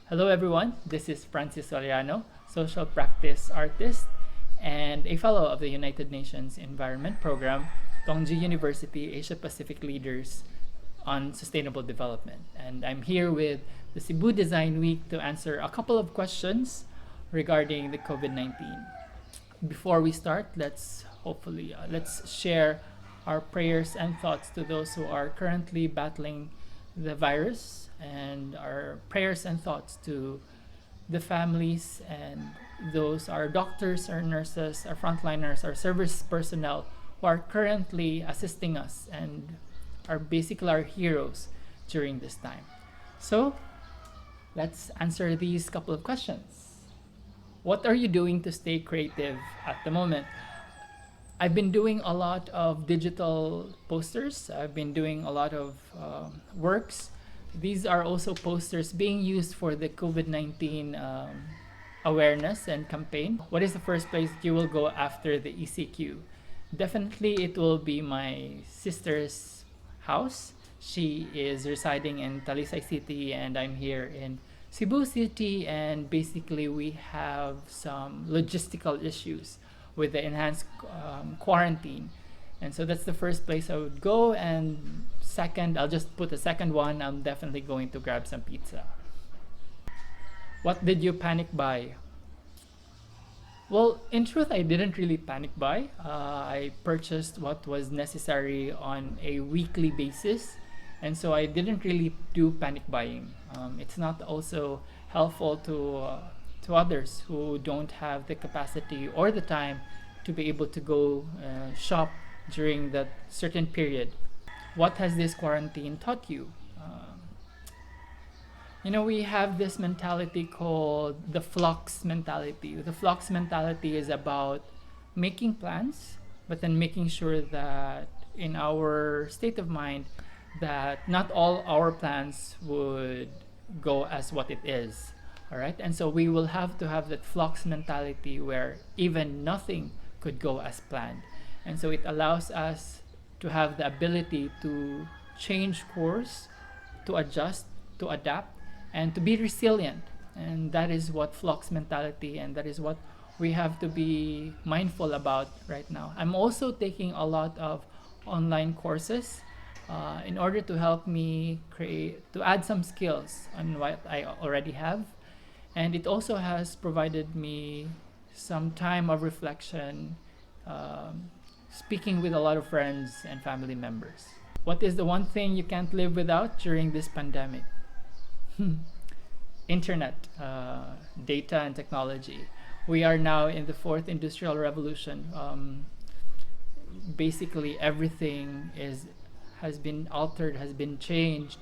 Hello everyone, this is Francis Sollano, social practice artist and a fellow of the United Nations Environment Program, Tongji University Asia Pacific Leaders on Sustainable Development. And I'm here with the Cebu Design Week to answer a couple of questions regarding the COVID-19. Before we start, let's share our prayers and thoughts to those who are currently battling the virus, and our prayers and thoughts to the families and those our doctors, our nurses, our frontliners, our service personnel who are currently assisting us and are basically our heroes during this time. So let's answer these couple of questions. What are you doing to stay creative at the moment? I've been doing a lot of digital posters. I've been doing a lot of works. These are also posters being used for the COVID-19 awareness and campaign. What is the first place you will go after the ECQ? Definitely it will be my sister's house. She is residing in Talisay City and I'm here in Cebu City, and basically we have some logistical issues with the enhanced quarantine. And so that's the first place I would go. And second, I'll just put a second one, I'm definitely going to grab some pizza. What did you panic buy? Well, in truth, I didn't really panic buy. I purchased what was necessary on a weekly basis. And so I didn't really do panic buying. It's not also helpful to others who don't have the capacity or the time to be able to go shop during that certain period. What has this quarantine taught you? We have this mentality called the flux mentality. The flux mentality is about making plans, but then making sure that in our state of mind, that not all our plans would go as what it is. All right, and so we will have to have that flux mentality where even nothing could go as planned. And so it allows us to have the ability to change course, to adjust, to adapt, and to be resilient. And that is what flux mentality, and that is what we have to be mindful about right now. I'm also taking a lot of online courses in order to help me to add some skills on what I already have. And it also has provided me some time of reflection, speaking with a lot of friends and family members. What is the one thing you can't live without during this pandemic? Internet, data, and technology. We are now in the fourth industrial revolution. Basically, everything has been altered, has been changed,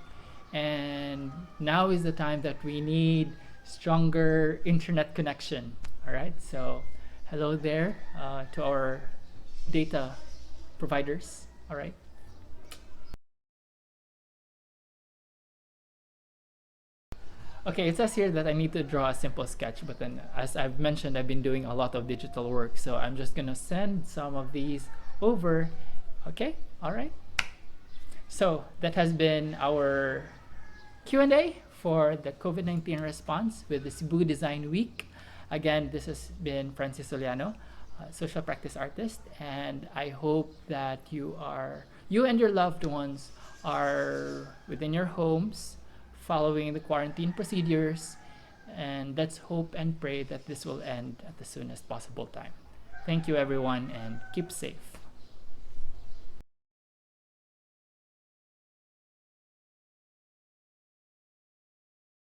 and now is the time that we need stronger internet connection. All right, so hello there to our data providers. All right. Okay, it says here that I need to draw a simple sketch, but then as I've mentioned, I've been doing a lot of digital work, so I'm just gonna send some of these over. Okay, all right. So that has been our Q&A for the COVID-19 response with the Cebu Design Week. Again, this has been Francis Sollano, social practice artist, and I hope that you and your loved ones are within your homes, following the quarantine procedures, and let's hope and pray that this will end at the soonest possible time. Thank you everyone, and keep safe.